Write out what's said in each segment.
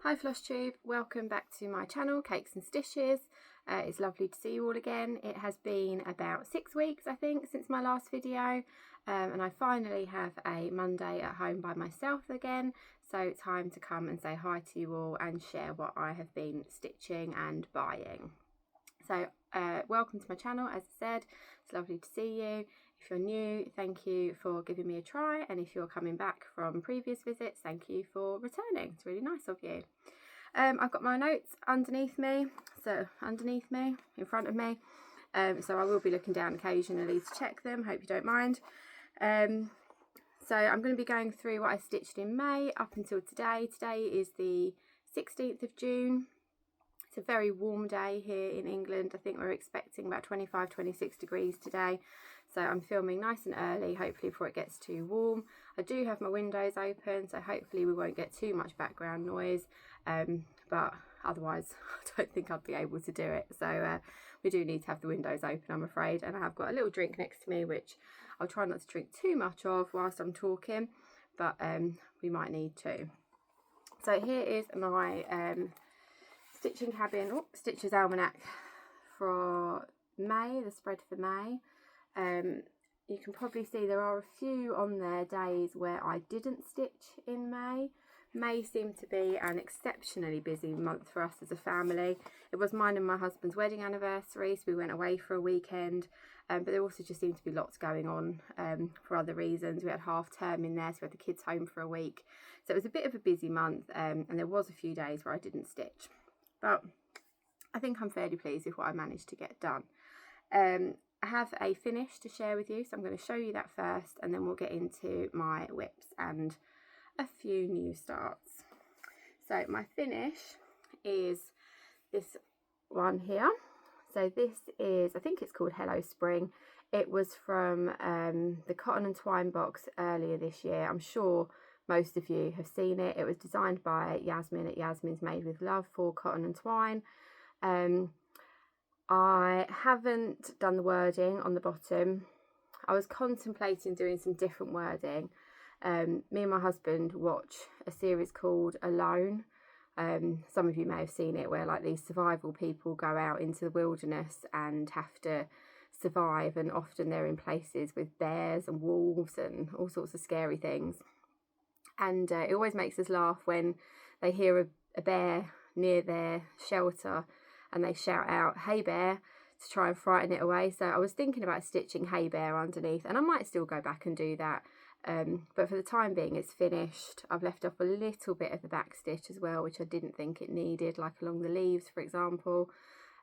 Hi Flosstube, welcome back to my channel, Cakes and Stitches. It's lovely to see you all again. It has been about 6 weeks, I think, since my last video, and I finally have a Monday at home by myself again, so time to come and say hi to you all and share what I have been stitching and buying. So welcome to my channel. As I said, it's lovely to see you. If you're new, thank you for giving me a try, and if you're coming back from previous visits, thank you for returning. It's really nice of you. I've got my notes underneath me, in front of me, so I will be looking down occasionally to check them. Hope you don't mind. So I'm going to be going through what I stitched in May up until today. Today is the 16th of June. It's a very warm day here in England. I think we're expecting about 25-26 degrees today, so I'm filming nice and early, hopefully before it gets too warm. I do have my windows open, so hopefully we won't get too much background noise, but otherwise I don't think I'd be able to do it. So we do need to have the windows open, I'm afraid, and I've got a little drink next to me which I'll try not to drink too much of whilst I'm talking, but we might need to. So here is my Stitching Cabin, Stitcher's Almanac for May, the spread for May. You can probably see there are a few on there days where I didn't stitch in May. May seemed to be an exceptionally busy month for us as a family. It was mine and my husband's wedding anniversary, so we went away for a weekend, but there also just seemed to be lots going on for other reasons. We had half term in there, so we had the kids home for a week. So it was a bit of a busy month, and there was a few days where I didn't stitch. But I think I'm fairly pleased with what I managed to get done. I have a finish to share with you, so I'm going to show you that first, and then we'll get into my whips and a few new starts. So my finish is this one here. So this is, I think it's called Hello Spring. It was from the Cotton and Twine box earlier this year. I'm sure most of you have seen it. It was designed by Yasmin at Yasmin's Made with Love for Cotton and Twine. I haven't done the wording on the bottom. I was contemplating doing some different wording. Me and my husband watch a series called Alone. Some of you may have seen it, where like these survival people go out into the wilderness and have to survive, and often they're in places with bears and wolves and all sorts of scary things. And it always makes us laugh when they hear a bear near their shelter and they shout out, "Hey bear," to try and frighten it away. So I was thinking about stitching "Hey bear" underneath, and I might still go back and do that. But for the time being, it's finished. I've left off a little bit of the back stitch as well, which I didn't think it needed, like along the leaves, for example.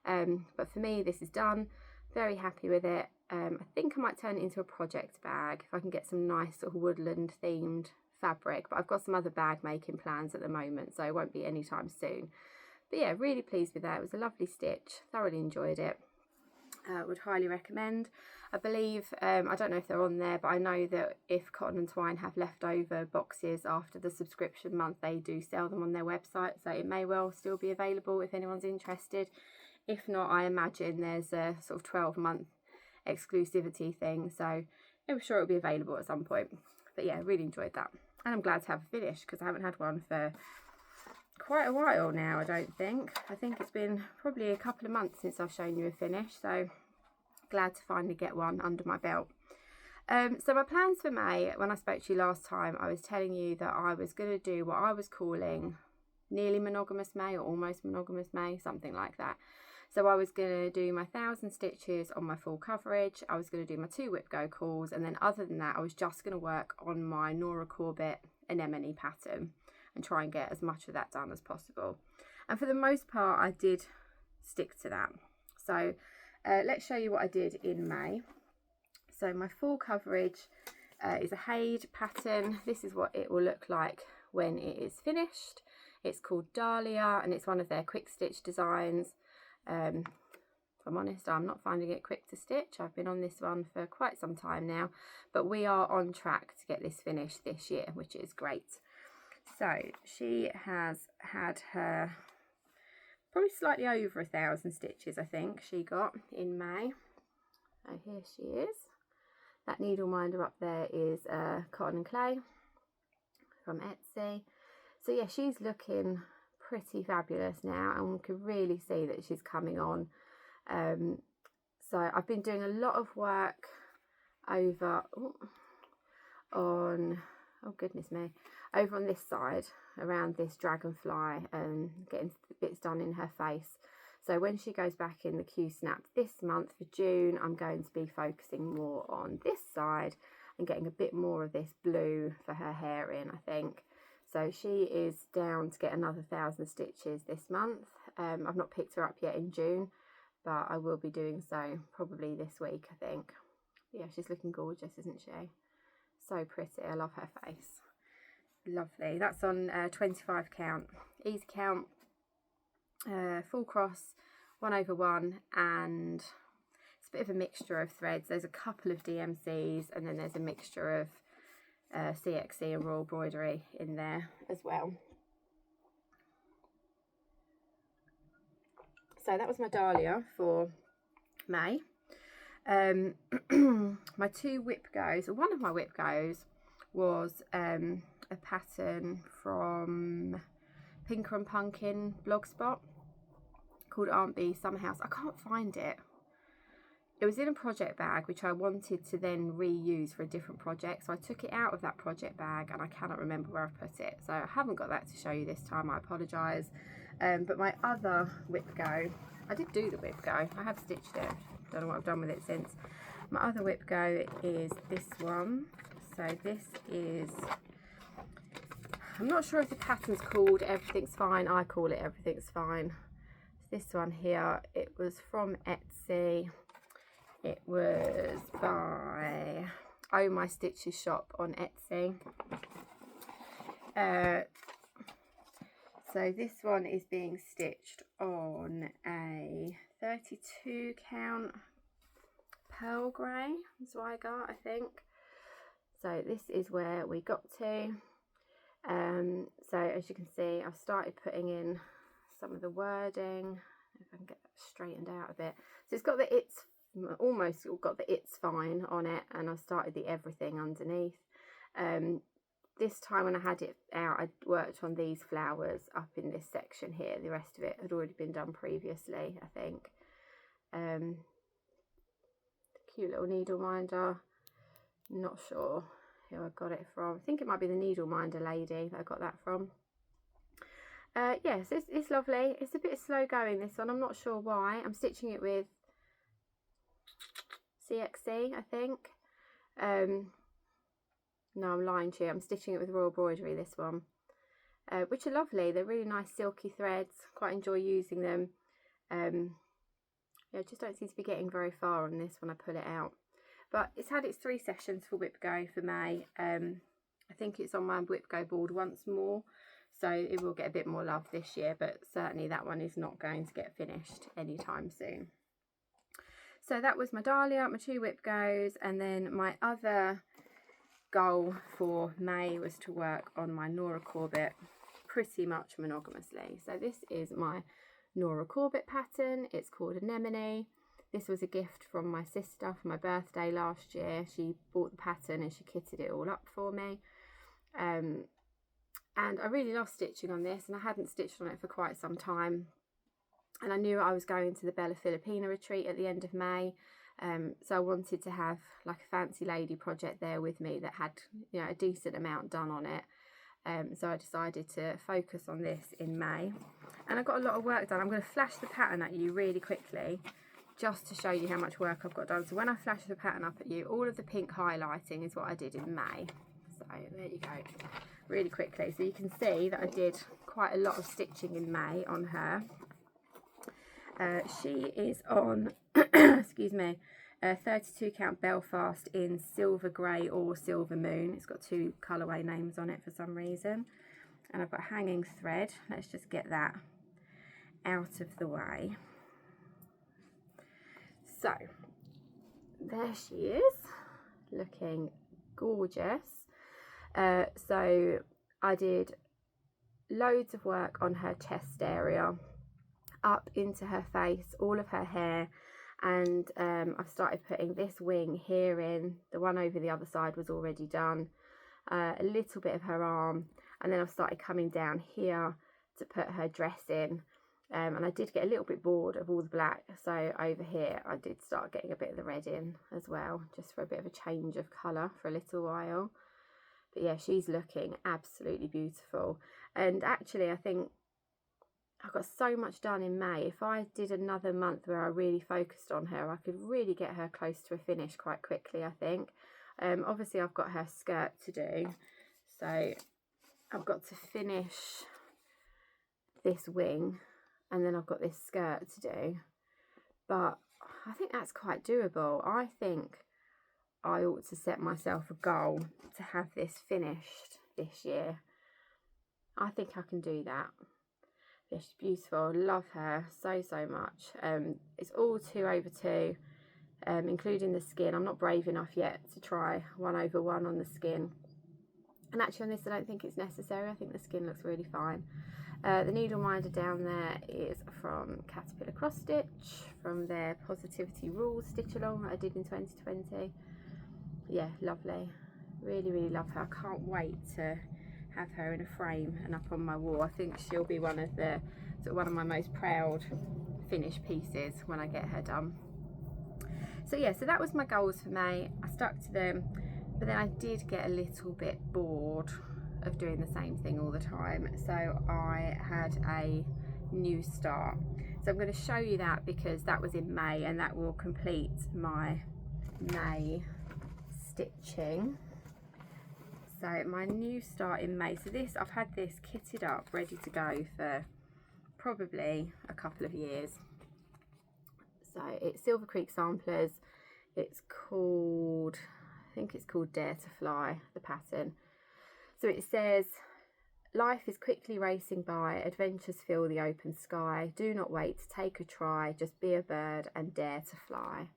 But for me, this is done. Very happy with it. I think I might turn it into a project bag if I can get some nice sort of woodland themed fabric, but I've got some other bag making plans at the moment, so it won't be anytime soon. But yeah, really pleased with that. It was a lovely stitch, thoroughly enjoyed it. Would highly recommend. I believe, I don't know if they're on there, but I know that if Cotton and Twine have leftover boxes after the subscription month, they do sell them on their website, so it may well still be available if anyone's interested. If not, I imagine there's a sort of 12-month exclusivity thing, so I'm sure it'll be available at some point. But yeah, really enjoyed that, and I'm glad to have a finish because I haven't had one for quite a while now. I think it's been probably a couple of months since I've shown you a finish, so glad to finally get one under my belt. So my plans for May, when I spoke to you last time, I was telling you that I was going to do what I was calling nearly monogamous May, or almost monogamous May, something like that. So I was going to do my 1,000 stitches on my full coverage. I was going to do my 2 whip go calls, and then other than that I was just going to work on my Nora Corbett Anemone pattern and try and get as much of that done as possible. And for the most part I did stick to that. So let's show you what I did in May. So my full coverage is a Haid pattern. This is what it will look like when it is finished. It's called Dalia, and it's one of their quick stitch designs. If I'm honest, I'm not finding it quick to stitch. I've been on this one for quite some time now, but we are on track to get this finished this year, which is great. So she has had her probably slightly over 1,000 stitches, I think she got in May. Oh, here she is. That needle minder up there is Cotton and Clay from Etsy. So yeah, she's looking pretty fabulous now, and we can really see that she's coming on. So I've been doing a lot of work over on, oh goodness me, over on this side around this dragonfly and getting bits done in her face. So when she goes back in the Q Snap this month for June, I'm going to be focusing more on this side and getting a bit more of this blue for her hair in, I think. So she is down to get another 1,000 stitches this month. I've not picked her up yet in June, but I will be doing so probably this week, I think. Yeah, she's looking gorgeous, isn't she? So pretty. I love her face. Lovely. That's on 25 count. Easy count, full cross, 1/1, and it's a bit of a mixture of threads. There's a couple of DMCs, and then there's a mixture of CXC and raw embroidery in there as well. So that was my Dalia for May. My two whip goes, or one of my whip goes was a pattern from Pinker and Pumpkin blogspot called Aunt Bee Summer House. I can't find it. It was in a project bag which I wanted to then reuse for a different project, so I took it out of that project bag and I cannot remember where I put it, so I haven't got that to show you this time. I apologise. But my other whip go, I did do the whip go, I have stitched it, don't know what I've done with it since. My other whip go is this one. So this is, I'm not sure if the pattern's called Everything's Fine. I call it Everything's Fine. This one here, it was from Etsy. It was by Oh My Stitches shop on Etsy. So this one is being stitched on a 32 count pearl grey. That's what I got, I think. So this is where we got to. So as you can see, I've started putting in some of the wording. If I can get that straightened out a bit. So it's got the it's almost got the it's fine on it, and I've started the everything underneath. This time when I had it out, I worked on these flowers up in this section here. The rest of it had already been done previously, I think. Cute little needle minder. Not sure who I got it from. I think it might be the needle minder lady that I got that from. Yes, it's lovely. It's a bit slow going, this one. I'm not sure why. I'm stitching it with CXC, I think. No, I'm lying to you. I'm stitching it with raw embroidery, this one, which are lovely. They're really nice silky threads. Quite enjoy using them. Yeah, I just don't seem to be getting very far on this when I pull it out. But it's had its 3 sessions for Whip Go for May. I think it's on my Whip Go board once more, so it will get a bit more love this year, but certainly that one is not going to get finished anytime soon. So that was my Dalia, my 2 Whip Goes, and then my other goal for May was to work on my Nora Corbett pretty much monogamously. So this is my Nora Corbett pattern. It's called Anemone. This was a gift from my sister for my birthday last year. She bought the pattern and she kitted it all up for me. And I really love stitching on this, and I hadn't stitched on it for quite some time. And I knew I was going to the Bella Filipina retreat at the end of May. So I wanted to have like a fancy lady project there with me that had, you know, a decent amount done on it. So I decided to focus on this in May, and I got a lot of work done. I'm going to flash the pattern at you really quickly just to show you how much work I've got done. So when I flash the pattern up at you, all of the pink highlighting is what I did in May. So there you go, really quickly. So you can see that I did quite a lot of stitching in May on her. She is on, excuse me, 32 count Belfast in silver grey or silver moon. It's got 2 colourway names on it for some reason. And I've got hanging thread. Let's just get that out of the way. So there she is, looking gorgeous. So I did loads of work on her chest area, up into her face, all of her hair, and I've started putting this wing here in. The one over the other side was already done. A little bit of her arm, and then I've started coming down here to put her dress in. And I did get a little bit bored of all the black, so over here I did start getting a bit of the red in as well, just for a bit of a change of colour for a little while. But yeah, she's looking absolutely beautiful. And actually I think I got so much done in May. If I did another month where I really focused on her, I could really get her close to a finish quite quickly, I think. Obviously I've got her skirt to do, so I've got to finish this wing, and then I've got this skirt to do. But I think that's quite doable. I think I ought to set myself a goal to have this finished this year. I think I can do that. Yeah, she's beautiful. Love her so much. It's all 2/2, including the skin. I'm not brave enough yet to try 1/1 on the skin. And actually on this I don't think it's necessary. I think the skin looks really fine. The needle minder down there is from Caterpillar Cross Stitch, from their Positivity Rules stitch along that I did in 2020. Yeah, lovely. Really love her. I can't wait to have her in a frame and up on my wall. I think she'll be one of my most proud finished pieces when I get her done. So yeah, so that was my goals for May. I stuck to them, but then I did get a little bit bored of doing the same thing all the time, so I had a new start. So I'm going to show you that because that was in May, and that will complete my May stitching. So my new start in May, so this, I've had this kitted up ready to go for probably a couple of years. So it's Silver Creek Samplers. It's called, I think it's called Dare to Fly, the pattern. So it says, life is quickly racing by, adventures fill the open sky, do not wait to take a try, just be a bird and dare to fly.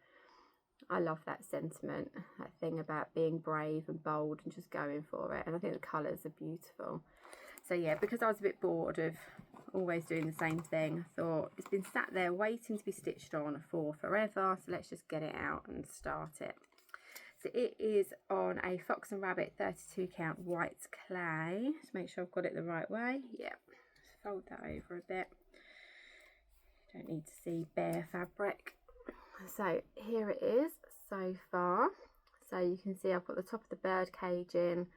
I love that sentiment, that thing about being brave and bold and just going for it. And I think the colours are beautiful. So yeah, because I was a bit bored of always doing the same thing, I thought it's been sat there waiting to be stitched on for forever, so let's just get it out and start it. So it is on a Fox and Rabbit 32 count white clay. Just make sure I've got it the right way. Yeah, just fold that over a bit. Don't need to see bare fabric. So here it is so far. So you can see I've got the top of the bird cage in,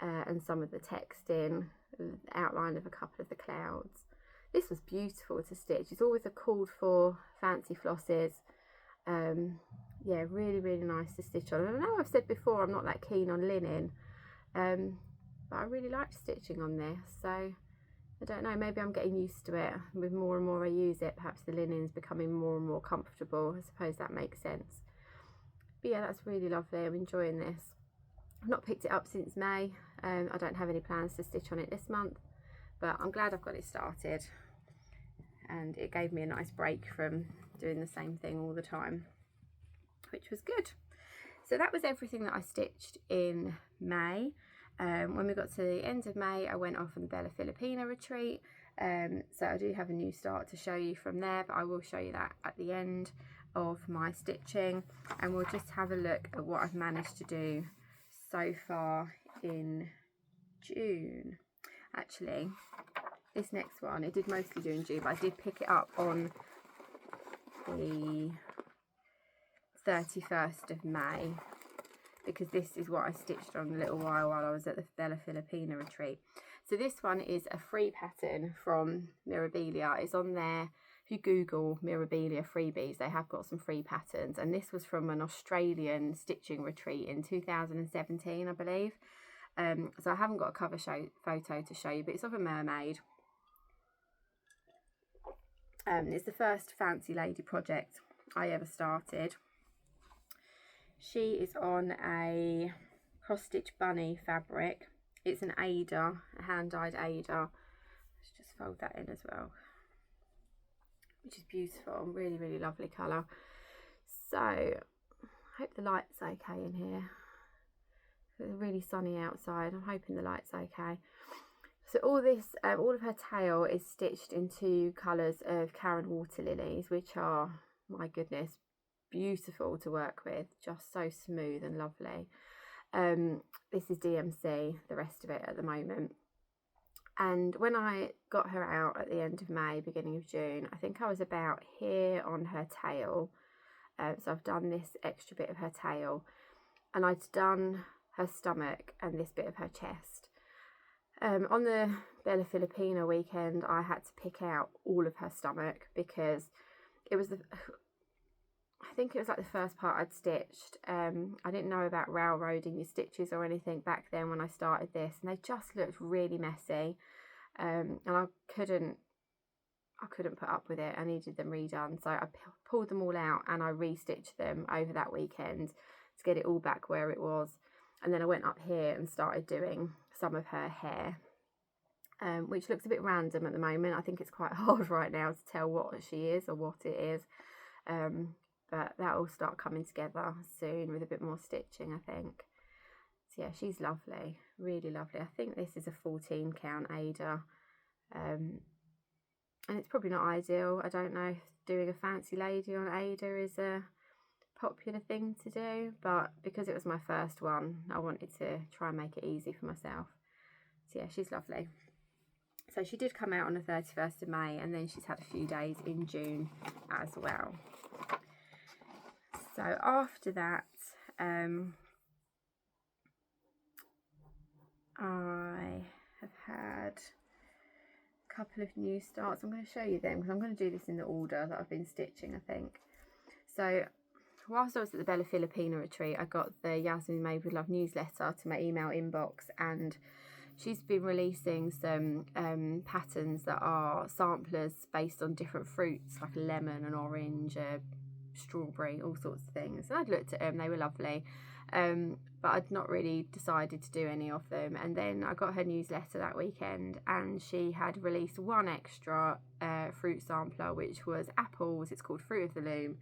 and some of the text in, the outline of a couple of the clouds. This was beautiful to stitch. It's always a called for fancy flosses. Yeah, really nice to stitch on. And I know I've said before I'm not that keen on linen, but I really liked stitching on this. So I don't know, maybe I'm getting used to it. With more and more I use it, perhaps the linen's becoming more and more comfortable. I suppose that makes sense. But yeah, that's really lovely. I'm enjoying this. I've not picked it up since May. I don't have any plans to stitch on it this month, but I'm glad I've got it started. And it gave me a nice break from doing the same thing all the time, which was good. So that was everything that I stitched in May. When we got to the end of May, I went off on the Bella Filipina retreat. So I do have a new start to show you from there, but I will show you that at the end of my stitching. And we'll just have a look at what I've managed to do so far in June. Actually, this next one, it did mostly do in June, but I did pick it up on the 31st of May, because this is what I stitched on a little while I was at the Bella Filipina retreat. So this one is a free pattern from Mirabilia. It's on there. If you Google Mirabilia freebies, they have got some free patterns, and this was from an Australian stitching retreat in 2017, I believe. So I haven't got a cover photo to show you, but it's of a mermaid. It's the first fancy lady project I ever started. She is on a cross stitch bunny fabric. It's an Ader, a hand dyed Ader. Let's just fold that in as well, which is beautiful. Really lovely colour. So I hope the light's okay in here. It's really sunny outside. I'm hoping the light's okay. So all of her tail is stitched in two colours of Karen water lilies, which are, my goodness, beautiful to work with. Just so smooth and lovely. This is DMC, the rest of it at the moment. And when I got her out at the end of May, beginning of June, I think I was about here on her tail. So I've done this extra bit of her tail, and I'd done her stomach and this bit of her chest. On the Bella Filipina weekend, I had to pick out all of her stomach because it was I think it was like the first part I'd stitched. I didn't know about railroading your stitches or anything back then when I started this, and they just looked really messy, and I couldn't put up with it. I needed them redone, so I pulled them all out and I restitched them over that weekend to get it all back where it was. And then I went up here and started doing some of her hair, which looks a bit random at the moment. I think it's quite hard right now to tell what she is or what it is, but that will start coming together soon with a bit more stitching, I think. So yeah, she's lovely, really lovely. I think this is a 14 count Ader, and it's probably not ideal. I don't know if doing a fancy lady on Ader is a popular thing to do, but because it was my first one, I wanted to try and make it easy for myself. So yeah, she's lovely. So she did come out on the 31st of May, and then she's had a few days in June as well. So after that, I have had a couple of new starts. I'm going to show you them because I'm going to do this in the order that I've been stitching, I think. So whilst I was at the Bella Filipina retreat, I got the Yasmin Made with Love newsletter to my email inbox, and she's been releasing some patterns that are samplers based on different fruits, like a lemon, an orange, a strawberry, all sorts of things. And I'd looked at them, they were lovely, but I'd not really decided to do any of them. And then I got her newsletter that weekend, and she had released one extra fruit sampler, which was apples. It's called Fruit of the Loom,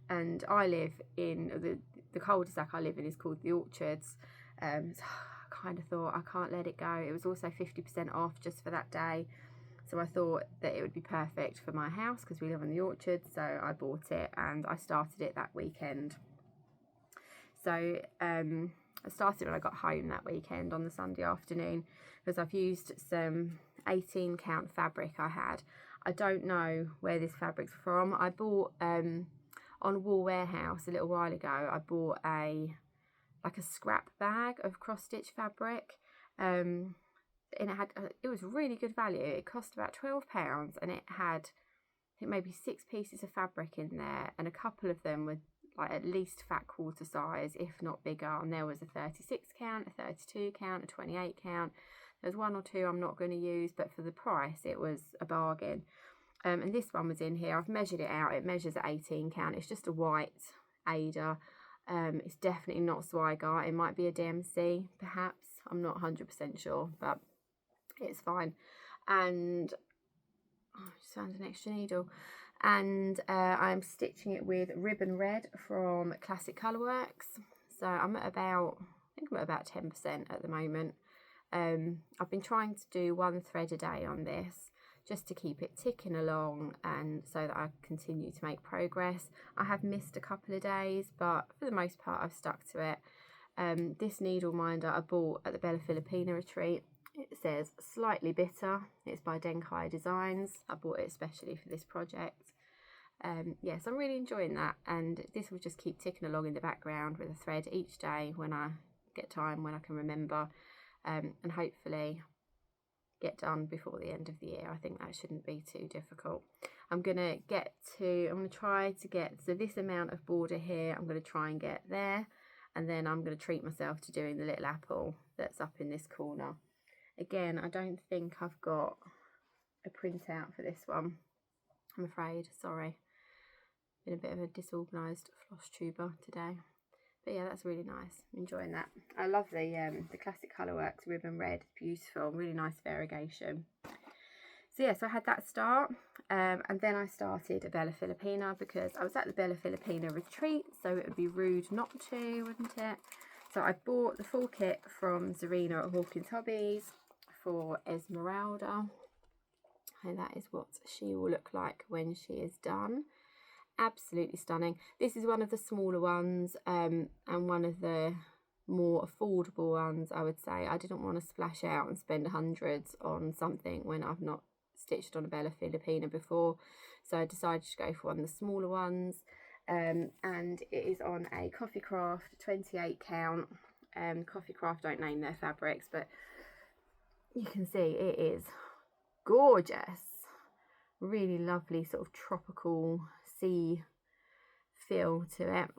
and I live in the cul-de-sac I live in is called the Orchards. So I kind of thought I can't let it go. It was also 50% off just for that day, so I thought that it would be perfect for my house because we live in the orchard. So I bought it and I started it that weekend. So I started when I got home that weekend on the Sunday afternoon, because I've used some 18 count fabric I had. I don't know where this fabric's from. I bought on Wool Warehouse a little while ago, I bought like a scrap bag of cross stitch fabric, and it was really good value. It cost about £12, and it had, I think, maybe 6 pieces of fabric in there, and a couple of them were like at least fat quarter size, if not bigger. And there was a 36 count, a 32 count, a 28 count. There's one or two I'm not going to use, but for the price it was a bargain. And this one was in here. I've measured it out. It measures at 18 count. It's just a white Ader. It's definitely not Swigar. It might be a DMC, perhaps. I'm not 100% sure, but it's fine. And I just found an extra needle. And I'm stitching it with Ribbon Red from Classic Colourworks. So I'm at about, I think I'm at about 10% at the moment. I've been trying to do one thread a day on this, just to keep it ticking along and so that I continue to make progress. I have missed a couple of days, but for the most part I've stuck to it. This needle minder I bought at the Bella Filipina retreat. It says Slightly Bitter. It's by Denkai Designs. I bought it especially for this project. Yes, I'm really enjoying that, and this will just keep ticking along in the background with a thread each day when I get time, when I can remember, and hopefully get done before the end of the year. I think that shouldn't be too difficult. I'm going to try to get, so this amount of border here, I'm going to try and get there, and then I'm going to treat myself to doing the little apple that's up in this corner. Again, I don't think I've got a printout for this one, I'm afraid, sorry. Been a bit of a disorganised floss tuber today. But yeah, that's really nice. I'm enjoying that. I love the Classic Colourworks Ribbon Red. Beautiful, really nice variegation. So yeah, so I had that start, and then I started a Bella Filipina because I was at the Bella Filipina retreat, so it would be rude not to, wouldn't it? So I bought the full kit from Zarina at Hawkins Hobbies for Esmeralda, and that is what she will look like when she is done. Absolutely stunning. This is one of the smaller ones, and one of the more affordable ones, I would say. I didn't want to splash out and spend hundreds on something when I've not stitched on a Bella Filipina before, so I decided to go for one of the smaller ones. And it is on a Coffee Craft 28 count. Coffee Craft don't name their fabrics, but you can see it is gorgeous. Really lovely sort of tropical sea feel to it.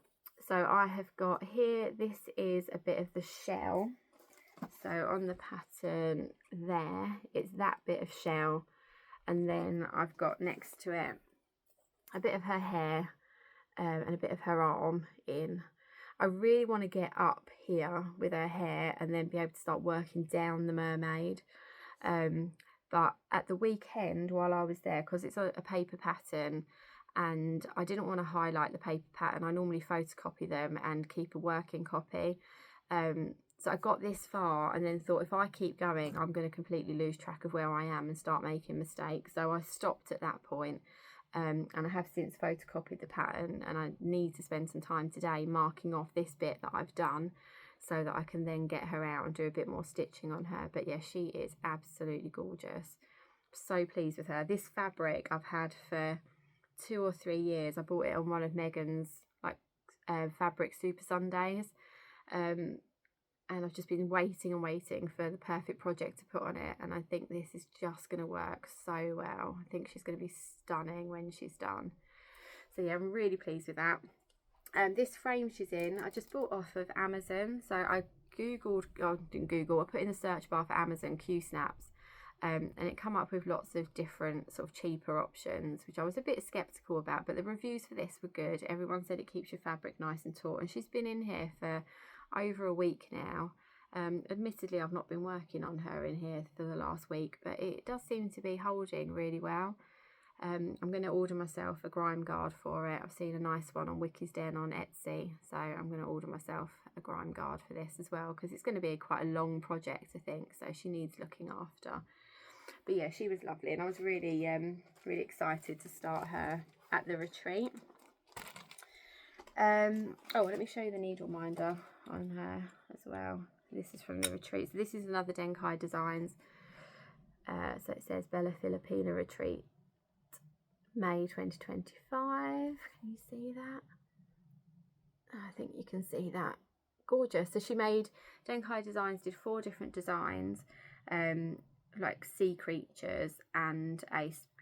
So I have got here, this is a bit of the shell. So on the pattern there, it's that bit of shell, and then I've got next to it a bit of her hair and a bit of her arm in. I really want to get up here with her hair and then be able to start working down the mermaid. But at the weekend while I was there, because it's a paper pattern and I didn't want to highlight the paper pattern, I normally photocopy them and keep a working copy. So I got this far and then thought, if I keep going, I'm going to completely lose track of where I am and start making mistakes. So I stopped at that point. And I have since photocopied the pattern, and I need to spend some time today marking off this bit that I've done so that I can then get her out and do a bit more stitching on her. But yeah, she is absolutely gorgeous. So pleased with her. This fabric I've had for 2 or 3 years. I bought it on one of Megan's fabric Super Sundays, and I've just been waiting and waiting for the perfect project to put on it, and I think this is just going to work so well. I think she's going to be stunning when she's done. So yeah, I'm really pleased with that. This frame she's in, I just bought off of Amazon. So I googled, I didn't Google, I put in a search bar for Amazon Q snaps, and it come up with lots of different sort of cheaper options, which I was a bit skeptical about, but the reviews for this were good. Everyone said it keeps your fabric nice and taut, and she's been in here for over a week now. Admittedly, I've not been working on her in here for the last week, but it does seem to be holding really well. I'm going to order myself a grime guard for it. I've seen a nice one on Wicky's Den on Etsy, so I'm going to order myself a grime guard for this as well, because it's going to be quite a long project, I think, so she needs looking after. But yeah, she was lovely, and I was really really excited to start her at the retreat. Oh, let me show you the needle minder on her as well. This is from the retreat. So this is another Denkai Designs. So it says Bella Filipina Retreat, May 2025. Can you see that? I think you can see that. Gorgeous. So she made, Denkai Designs did 4 different designs, like sea creatures and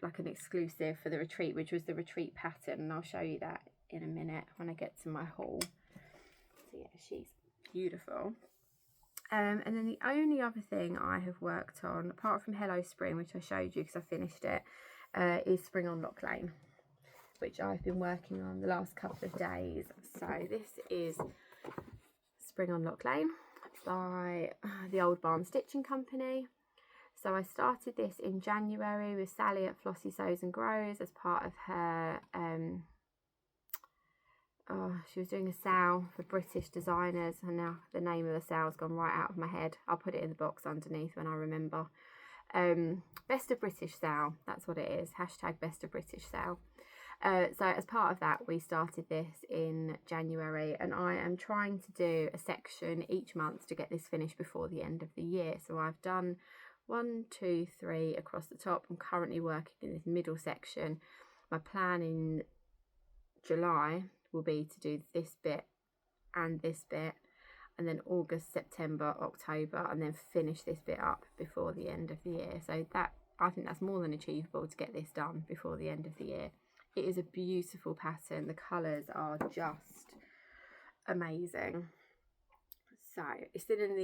like an exclusive for the retreat, which was the retreat pattern, and I'll show you that in a minute when I get to my haul. So yeah, she's beautiful. And then the only other thing I have worked on, apart from Hello Spring, which I showed you because I finished it, is Spring on Lock Lane, which I've been working on the last couple of days. So this is Spring on Lock Lane by the Old Barn Stitching Company. So I started this in January with Sally at Flossy Sews and Grows as part of her, she was doing a sale for British designers, and now the name of the sale's gone right out of my head. I'll put it in the box underneath when I remember. Best of British sale, that's what it is, hashtag Best of British sale. So as part of that, we started this in January, and I am trying to do a section each month to get this finished before the end of the year. So I've done 1, 2, 3 across the top. I'm currently working in this middle section. My plan in July will be to do this bit and this bit, and then August, September, October, and then finish this bit up before the end of the year. So that, I think that's more than achievable to get this done before the end of the year. It is a beautiful pattern. The colours are just amazing. So it's still in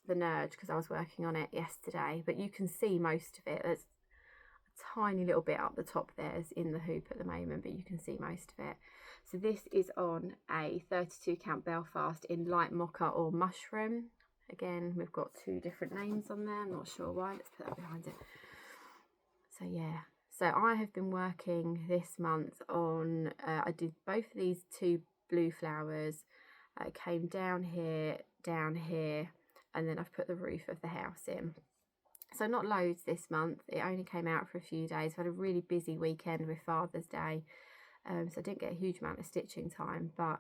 the Nurge because I was working on it yesterday, but you can see most of it. There's a tiny little bit up the top there is in the hoop at the moment, but you can see most of it. So this is on a 32 count Belfast in light mocha or mushroom. Again, we've got 2 different names on there. I'm not sure why. Let's put that behind it. So yeah, so I have been working this month on, I did both of these 2 blue flowers. I came down here, and then I've put the roof of the house in. So not loads this month. It only came out for a few days. I've had a really busy weekend with Father's Day. So I didn't get a huge amount of stitching time, but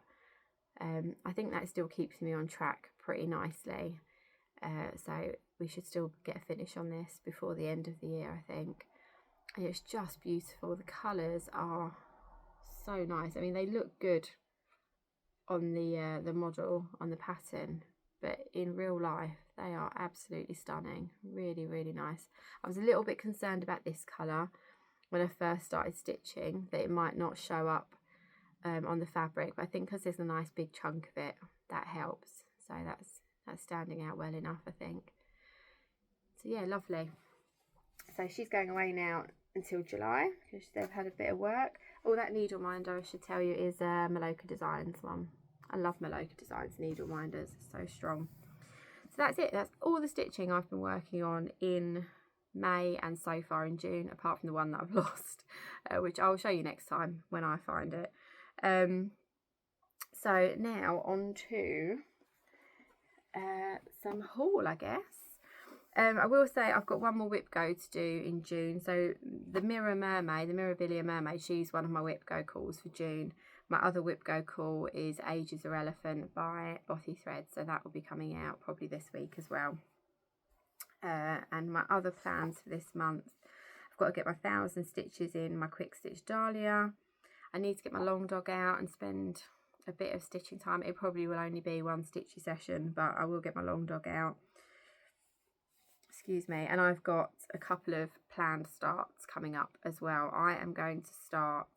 I think that still keeps me on track pretty nicely. So we should still get a finish on this before the end of the year, I think. And it's just beautiful. The colours are so nice. I mean, they look good on the model, on the pattern, but in real life they are absolutely stunning. Really, really nice. I was a little bit concerned about this colour when I first started stitching, that it might not show up on the fabric, but I think because there's a nice big chunk of it, that helps. So that's standing out well enough, I think. So yeah, lovely. So she's going away now until July because they've had a bit of work. Oh, that needle minder, I should tell you, is Maloka Designs one. I love Maloka Designs needle minders, so strong. So that's it. That's all the stitching I've been working on in May and so far in June, apart from the one that I've lost, which I'll show you next time when I find it. So now on to some haul, I guess. I will say I've got one more whip go to do in June. So the Mirror Mermaid, the Mirabilia Mermaid, she's one of my whip go calls for June. My other whip go call is Ages Are Elephant by Bothy Threads, so that will be coming out probably this week as well. And my other plans for this month, I've got to get my 1,000 stitches in my quick stitch Dalia. I need to get my long dog out and spend a bit of stitching time. It probably will only be one stitchy session, but I will get my long dog out. Excuse me. And I've got a couple of planned starts coming up as well. I am going to start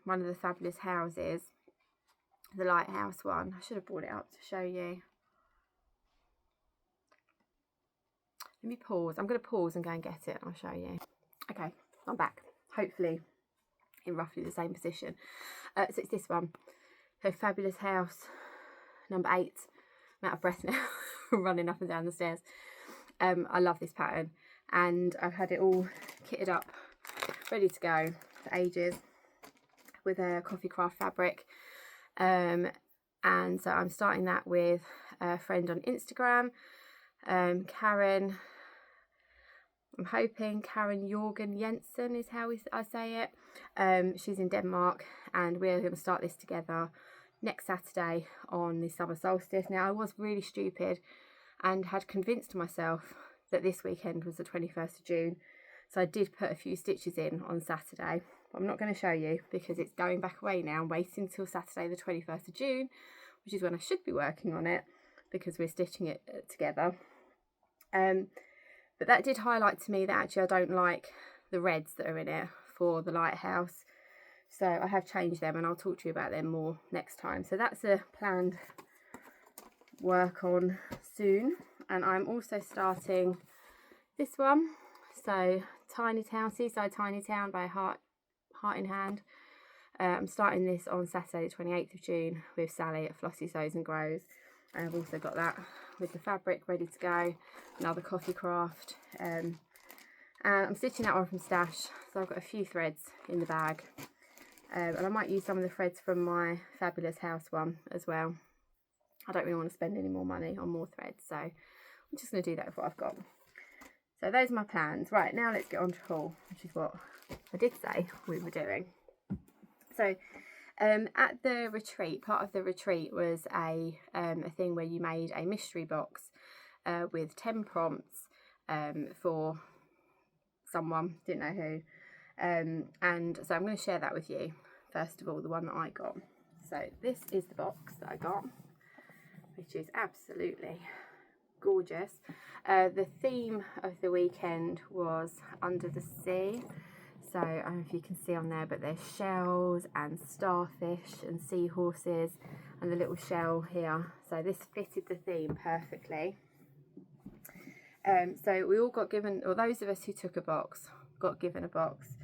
one of the Fabulous Houses, the Lighthouse one. I should have brought it up to show you. Let me pause. I'm going to pause and go and get it. I'll show you. Okay, I'm back. Hopefully in roughly the same position. So it's this one. So Fabulous House number 8. I'm out of breath now from running up and down the stairs. I love this pattern, and I've had it all kitted up, ready to go for ages with a coffee craft fabric. And so I'm starting that with a friend on Instagram, Karen. I'm hoping Karen Jorgen Jensen is how I say it. She's in Denmark, and we're going to start this together next Saturday on the summer solstice. Now, I was really stupid and had convinced myself that this weekend was the 21st of June. So I did put a few stitches in on Saturday. But I'm not going to show you because it's going back away now. I'm waiting until Saturday the 21st of June, which is when I should be working on it because we're stitching it together. But that did highlight to me that actually I don't like the reds that are in it for the Lighthouse. So I have changed them, and I'll talk to you about them more next time. So that's a planned work on soon. And I'm also starting this one. So Tiny Town, Seaside Tiny Town by Heart in Hand. I'm starting this on Saturday the 28th of June with Sally at Flossy Sews and Grows. And I've also got that with the fabric ready to go. Another coffee craft. And I'm stitching that one from Stash. So I've got a few threads in the bag. And I might use some of the threads from my Fabulous House one as well. I don't really want to spend any more money on more threads, so I'm just going to do that with what I've got. So those are my plans. Right, now let's get on to haul, which is what I did say we were doing. So at the retreat, part of the retreat was a thing where you made a mystery box with 10 prompts for someone, didn't know who. And so I'm going to share that with you. First of all, the one that I got. So this is the box that I got, which is absolutely gorgeous. The theme of the weekend was Under the Sea. So I don't know if you can see on there, but there's shells and starfish and seahorses and the little shell here. So this fitted the theme perfectly. So we all got given, or those of us who took a box, got given a box.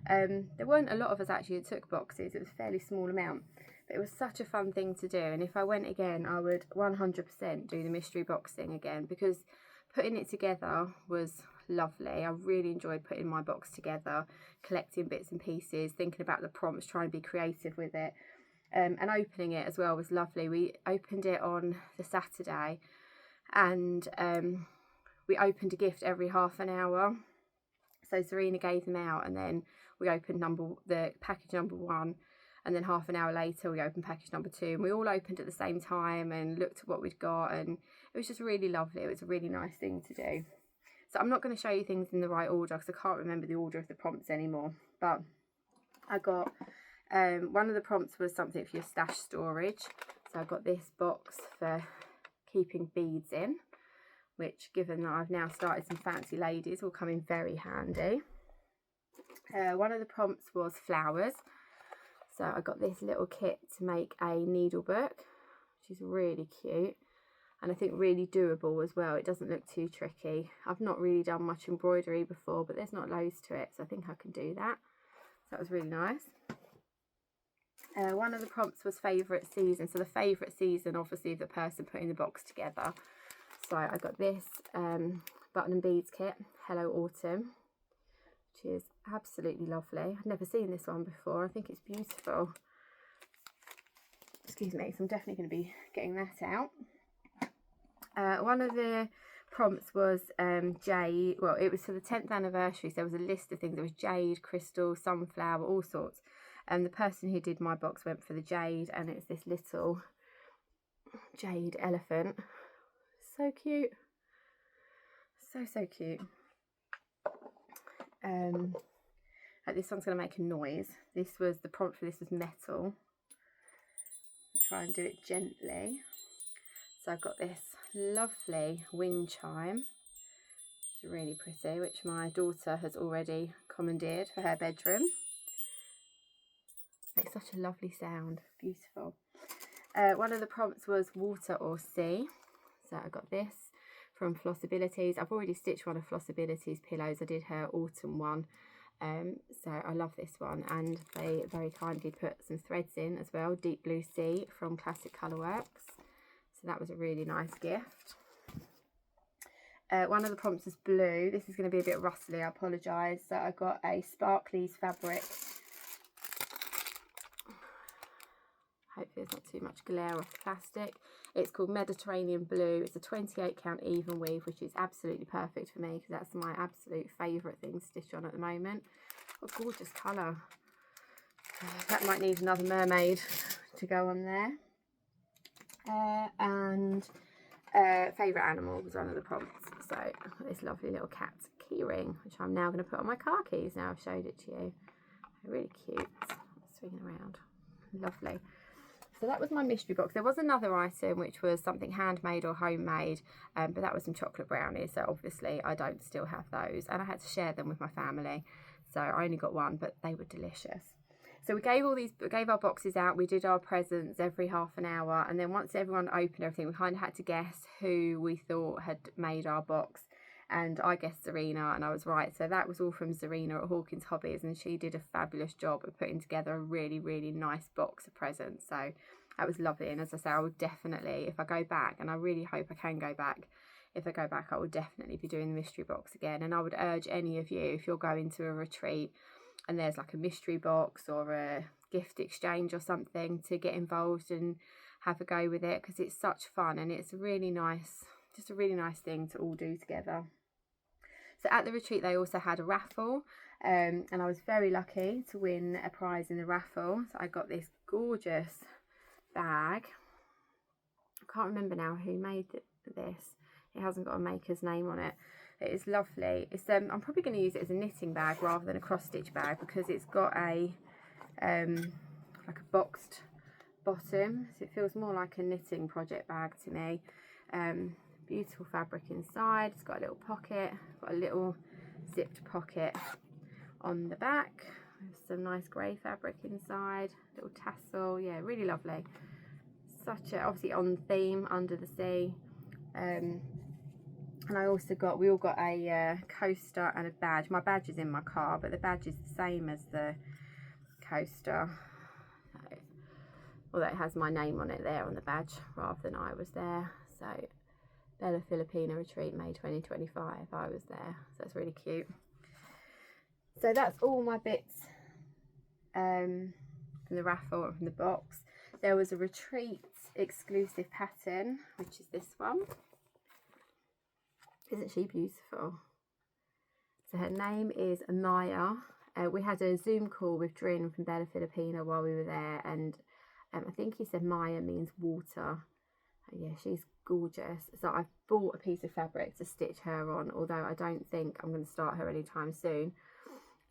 There weren't a lot of us actually who took boxes. It was a fairly small amount, but it was such a fun thing to do. And if I went again, I would 100% do the mystery box thing again, because putting it together was lovely. I really enjoyed putting my box together, collecting bits and pieces, thinking about the prompts, trying to be creative with it, and opening it as well was lovely. We opened it on the Saturday, and we opened a gift every half an hour. So Serena gave them out, and then we opened the package number 1 And then half an hour later we opened package number 2, and we all opened at the same time and looked at what we'd got, and it was just really lovely. It was a really nice thing to do. So I'm not going to show you things in the right order because I can't remember the order of the prompts anymore, but I got one of the prompts was something for your stash storage. So I got this box for keeping beads in, which, given that I've now started some fancy ladies, will come in very handy. One of the prompts was flowers. So I got this little kit to make a needle book, which is really cute, and I think really doable as well. It doesn't look too tricky. I've not really done much embroidery before, but there's not loads to it, so I think I can do that. So that was really nice. One of the prompts was favourite season. So the favourite season, obviously, the person putting the box together. So I got this button and beads kit, Hello Autumn, which is absolutely lovely. I've never seen this one before. I think it's beautiful. Excuse me, so I'm definitely going to be getting that out. One of the prompts was jade. Well, it was for the 10th anniversary, so there was a list of things. There was jade, crystal, sunflower, all sorts. And the person who did my box went for the jade, and it's this little jade elephant. So cute. So cute. This one's going to make a noise. This was the prompt for this was metal. I'll try and do it gently. So I've got this lovely wind chime. It's really pretty, which my daughter has already commandeered for her bedroom. Makes such a lovely sound. Beautiful. One of the prompts was water or sea. So I got this from Flossabilities. I've already stitched one of Flossabilities pillows. I did her autumn one. So I love this one, and they very kindly put some threads in as well. Deep Blue Sea from Classic Colourworks. So that was a really nice gift. One of the prompts is blue. This is going to be a bit rustly, I apologise. So I got a Sparklies fabric. Hopefully there's not too much glare off the plastic. It's called Mediterranean Blue. It's a 28 count even weave, which is absolutely perfect for me because that's my absolute favourite thing to stitch on at the moment. What a gorgeous colour. That might need another mermaid to go on there. Favourite animal was one of the prompts. So this lovely little cat, Keyring, which I'm now going to put on my car keys now I've showed it to you. Really cute. Swinging around. Lovely. So that was my mystery box. There was another item which was something handmade or homemade, but that was some chocolate brownies. So obviously I don't still have those, and I had to share them with my family. So I only got one, but they were delicious. So we gave our boxes out. We did our presents every half an hour, and then once everyone opened everything, we kind of had to guess who we thought had made our box. And I guessed Zarina, and I was right. So that was all from Zarina at Hawkins Hobbies, and she did a fabulous job of putting together a really, really nice box of presents. So that was lovely. And as I say, I would definitely, if I go back, and I really hope I can go back, if I go back, I will definitely be doing the mystery box again. And I would urge any of you, if you're going to a retreat and there's like a mystery box or a gift exchange or something, to get involved and have a go with it, because it's such fun and it's really nice, just a really nice thing to all do together. So at the retreat they also had a raffle, and I was very lucky to win a prize in the raffle. So I got this gorgeous bag. I can't remember now who made this. It hasn't got a maker's name on it. It is lovely. It's I'm probably going to use it as a knitting bag rather than a cross stitch bag, because it's got a like a boxed bottom, so it feels more like a knitting project bag to me. Beautiful fabric inside. It's got a little pocket, got a little zipped pocket on the back with some nice grey fabric inside, little tassel. Yeah, really lovely. Such a, obviously on theme, under the sea. And I also got, we all got a coaster and a badge. My badge is in my car, but the badge is the same as the coaster. So, although it has my name on it there on the badge rather than I was there. So Bella Filipina Retreat, May 2025, I was there. So it's really cute. So that's all my bits from the raffle and from the box. There was a retreat exclusive pattern, which is this one. Isn't she beautiful? So her name is Maya, We had a Zoom call with Drin from Bella Filipina while we were there, and I think he said Maya means water. Yeah, she's gorgeous. So I've bought a piece of fabric to stitch her on, although I don't think I'm going to start her anytime soon,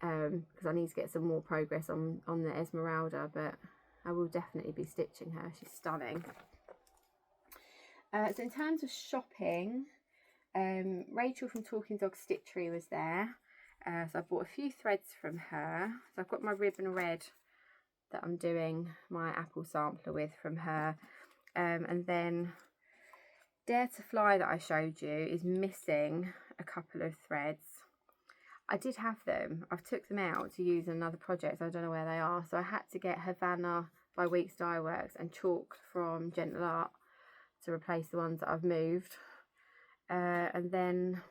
because I need to get some more progress on the Esmeralda, but I will definitely be stitching her. She's stunning. So in terms of shopping, Rachel from Talking Dog Stitchery was there. So I bought a few threads from her. So I've got my ribbon red that I'm doing my apple sampler with from her. And then Dare to Fly that I showed you is missing a couple of threads. I did have them. I've took them out to use in another project. So I don't know where they are. So I had to get Havana by Weeks Dye Works and chalk from Gentle Art to replace the ones that I've moved. And then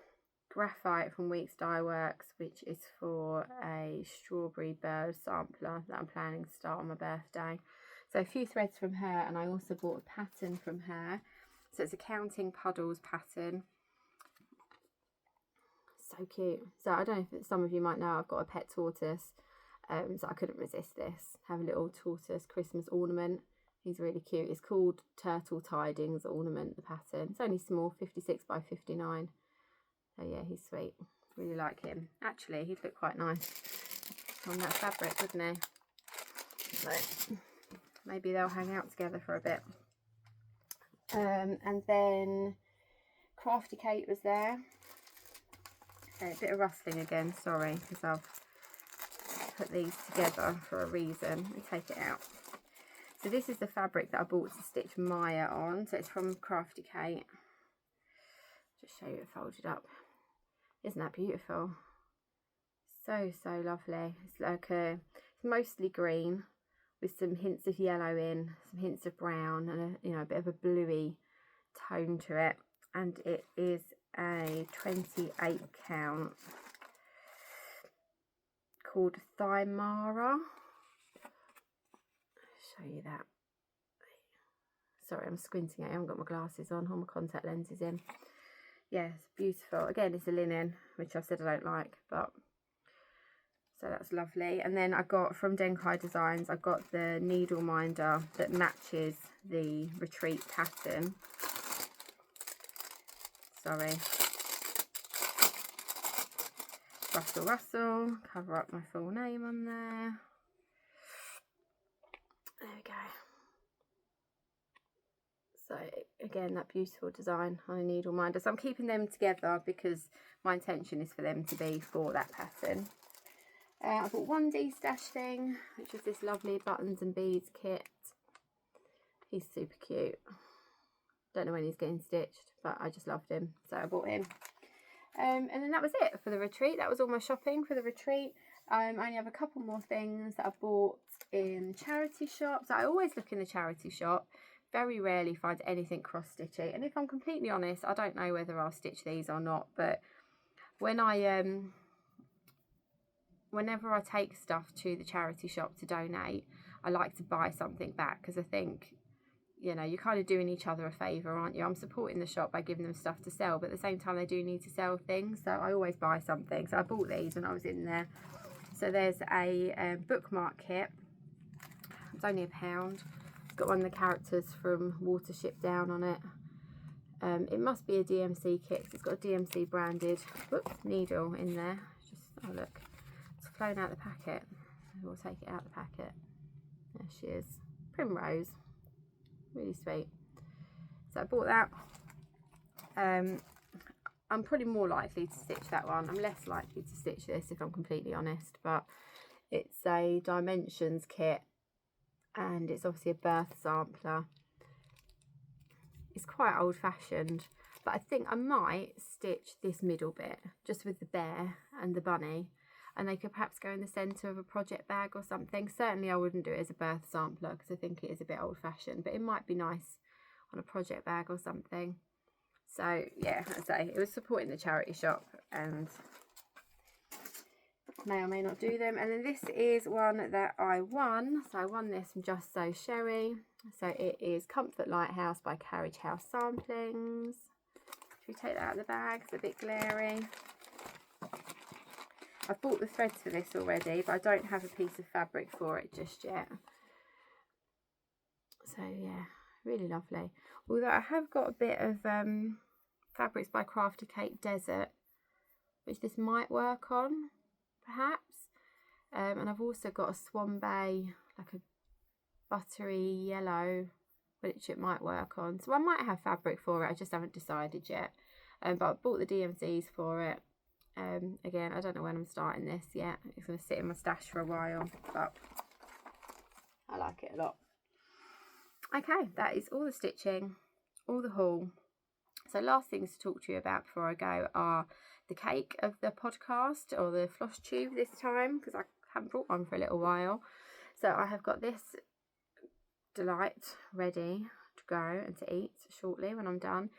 graphite from Weeks Dye Works, which is for a strawberry bird sampler that I'm planning to start on my birthday. So a few threads from her, and I also bought a pattern from her. So it's a Counting Puddles pattern. So cute. So I don't know if some of you might know I've got a pet tortoise, so I couldn't resist this. Have a little tortoise Christmas ornament. He's really cute. It's called Turtle Tidings ornament, the pattern. It's only small, 56 by 59. So yeah, he's sweet. Really like him. Actually, he'd look quite nice on that fabric, wouldn't he? So maybe they'll hang out together for a bit. And then Crafty Kate was there. A bit of rustling again, sorry, because I've put these together for a reason. Let me take it out. So this is the fabric that I bought to stitch Maya on. So it's from Crafty Kate. Just show you it folded up. Isn't that beautiful? So lovely. It's like it's mostly green with some hints of yellow in, some hints of brown, and a bit of a bluey tone to it. And it is a 28 count called Thymara. Show you that. Sorry, I'm squinting. I haven't got my glasses on, all my contact lenses in. Yes, beautiful. Again, it's a linen, which I've said I don't like, but so that's lovely. And then I got from Denkai Designs, I got the needle minder that matches the retreat pattern. Sorry. Rustle, cover up my full name on there. There we go. So again, that beautiful design on a needle minder. So I'm keeping them together because my intention is for them to be for that pattern. I bought one D-stash thing, which is this lovely buttons and beads kit. He's super cute. Don't know when he's getting stitched, but I just loved him, so I bought him. And then that was it for the retreat. That was all my shopping for the retreat. I only have a couple more things that I bought in charity shops. I always look in the charity shop. Very rarely find anything cross stitching, and if I'm completely honest, I don't know whether I'll stitch these or not. But when whenever I take stuff to the charity shop to donate, I like to buy something back, because I think, you're kind of doing each other a favour, aren't you? I'm supporting the shop by giving them stuff to sell, but at the same time they do need to sell things, so I always buy something. So I bought these when I was in there. So there's a bookmark kit. It's only £1. It's got one of the characters from Watership Down on it. It must be a DMC kit, because it's got a DMC branded needle in there. Just, oh look, it's flown out the packet. We'll take it out the packet. There she is. Primrose. Really sweet. So I bought that. I'm probably more likely to stitch that one. I'm less likely to stitch this, if I'm completely honest, but it's a dimensions kit, and it's obviously a birth sampler. It's quite old-fashioned, but I think I might stitch this middle bit just with the bear and the bunny, and they could perhaps go in the centre of a project bag or something. Certainly I wouldn't do it as a birth sampler, because I think it is a bit old-fashioned, but it might be nice on a project bag or something. So yeah, as I say, it was supporting the charity shop, and may or may not do them. And then this is one that I won. So I won this from Just So Sherry. So it is Comfort Lighthouse by Carriage House Samplings. Should we take that out of the bag? It's a bit glary. I've bought the threads for this already, but I don't have a piece of fabric for it just yet. So yeah, really lovely. Although I have got a bit of Fabrics by Crafty Cake Desert, which this might work on, perhaps. And I've also got a Swan Bay, like a buttery yellow, which it might work on. So I might have fabric for it, I just haven't decided yet. But I bought the DMCs for it. Again, I don't know when I'm starting this yet. It's going to sit in my stash for a while, but I like it a lot. Okay, that is all the stitching, all the haul. So last things to talk to you about before I go are the cake of the podcast, or the Flosstube this time, because I haven't brought one for a little while. So I have got this delight ready to go and to eat shortly when I'm done.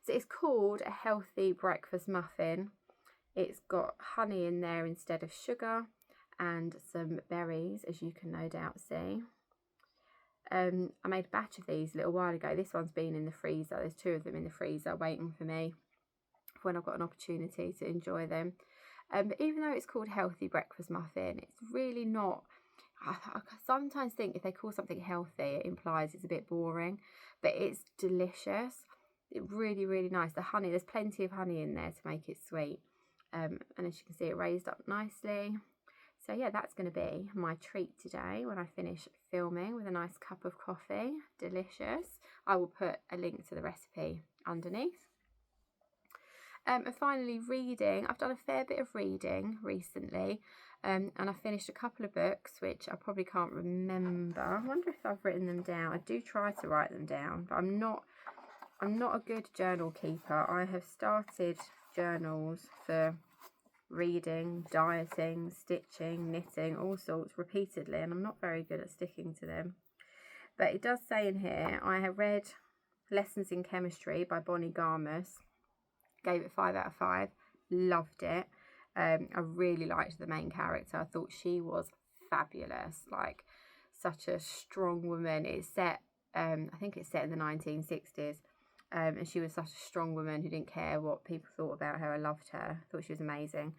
So it's called a healthy breakfast muffin. It's got honey in there instead of sugar and some berries, as you can no doubt see. I made a batch of these a little while ago. This one's been in the freezer. There's 2 of them in the freezer waiting for me for when I've got an opportunity to enjoy them. But even though it's called healthy breakfast muffin, it's really not. I sometimes think if they call something healthy, it implies it's a bit boring, but it's delicious. It's really, really nice. The honey, there's plenty of honey in there to make it sweet. And as you can see, it raised up nicely. So yeah, that's going to be my treat today when I finish filming, with a nice cup of coffee. Delicious. I will put a link to the recipe underneath. And finally, reading. I've done a fair bit of reading recently, and I finished a couple of books which I probably can't remember. I wonder if I've written them down. I do try to write them down, but I'm not a good journal keeper. I have started journals for reading, dieting, stitching, knitting, all sorts repeatedly, and I'm not very good at sticking to them. But it does say in here, I have read Lessons in Chemistry by Bonnie Garmus, gave it 5 out of 5, loved it. I really liked the main character. I thought she was fabulous, like such a strong woman. It's set, I think it's set in the 1960s. And she was such a strong woman who didn't care what people thought about her. I loved her. I thought she was amazing.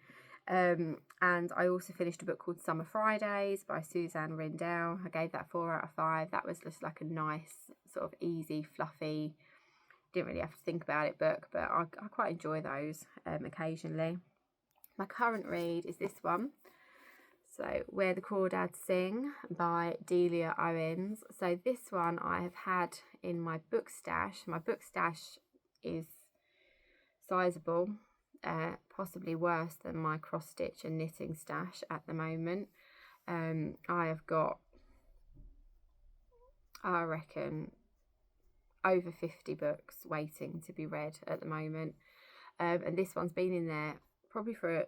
And I also finished a book called Summer Fridays by Suzanne Rindell. I gave that 4 out of 5. That was just like a nice, sort of easy, fluffy, didn't really have to think about it book, but I quite enjoy those occasionally. My current read is this one. So, Where the Crawdads Sing by Dalia Owens. So this one I have had in my book stash. My book stash is sizable, possibly worse than my cross stitch and knitting stash at the moment. I have got, I reckon, over 50 books waiting to be read at the moment. And this one's been in there probably for a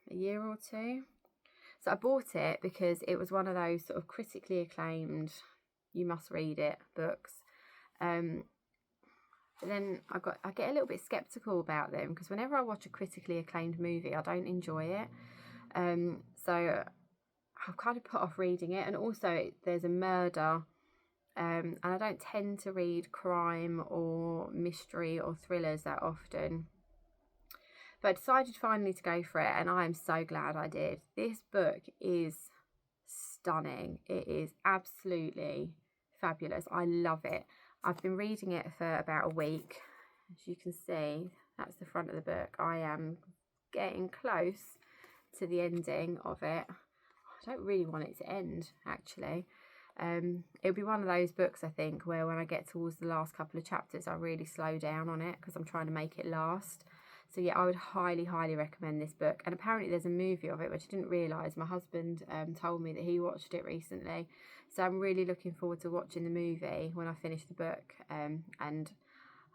year or 2. So I bought it because it was one of those sort of critically acclaimed, you must read it books. But then I get a little bit skeptical about them, because whenever I watch a critically acclaimed movie, I don't enjoy it. So I've kind of put off reading it. And also there's a murder, and I don't tend to read crime or mystery or thrillers that often. But I decided finally to go for it, and I am so glad I did. This book is stunning. It is absolutely fabulous. I love it. I've been reading it for about a week. As you can see, that's the front of the book. I am getting close to the ending of it. I don't really want it to end, actually. It'll be one of those books, I think, where when I get towards the last couple of chapters, I really slow down on it, because I'm trying to make it last. So yeah, I would highly, highly recommend this book. And apparently there's a movie of it, which I didn't realise. My husband told me that he watched it recently. So I'm really looking forward to watching the movie when I finish the book, and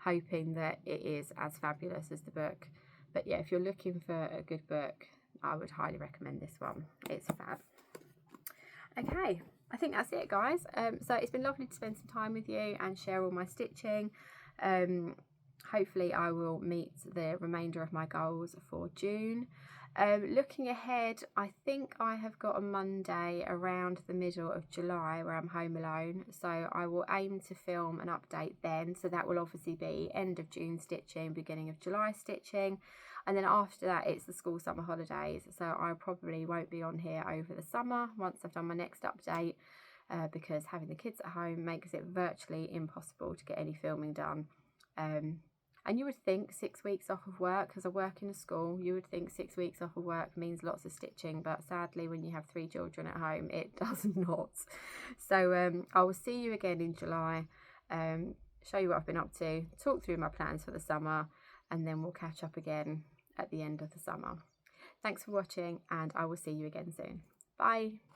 hoping that it is as fabulous as the book. But yeah, if you're looking for a good book, I would highly recommend this one. It's fab. Okay, I think that's it, guys. So it's been lovely to spend some time with you and share all my stitching. Hopefully I will meet the remainder of my goals for June. Looking ahead, I think I have got a Monday around the middle of July where I'm home alone, so I will aim to film an update then. So that will obviously be end of June stitching, beginning of July stitching. And then after that, it's the school summer holidays. So I probably won't be on here over the summer once I've done my next update, because having the kids at home makes it virtually impossible to get any filming done. And you would think 6 weeks off of work, because I work in a school, you would think 6 weeks off of work means lots of stitching, but sadly when you have 3 children at home, it does not. So I will see you again in July, show you what I've been up to, talk through my plans for the summer, and then we'll catch up again at the end of the summer. Thanks for watching, and I will see you again soon. Bye.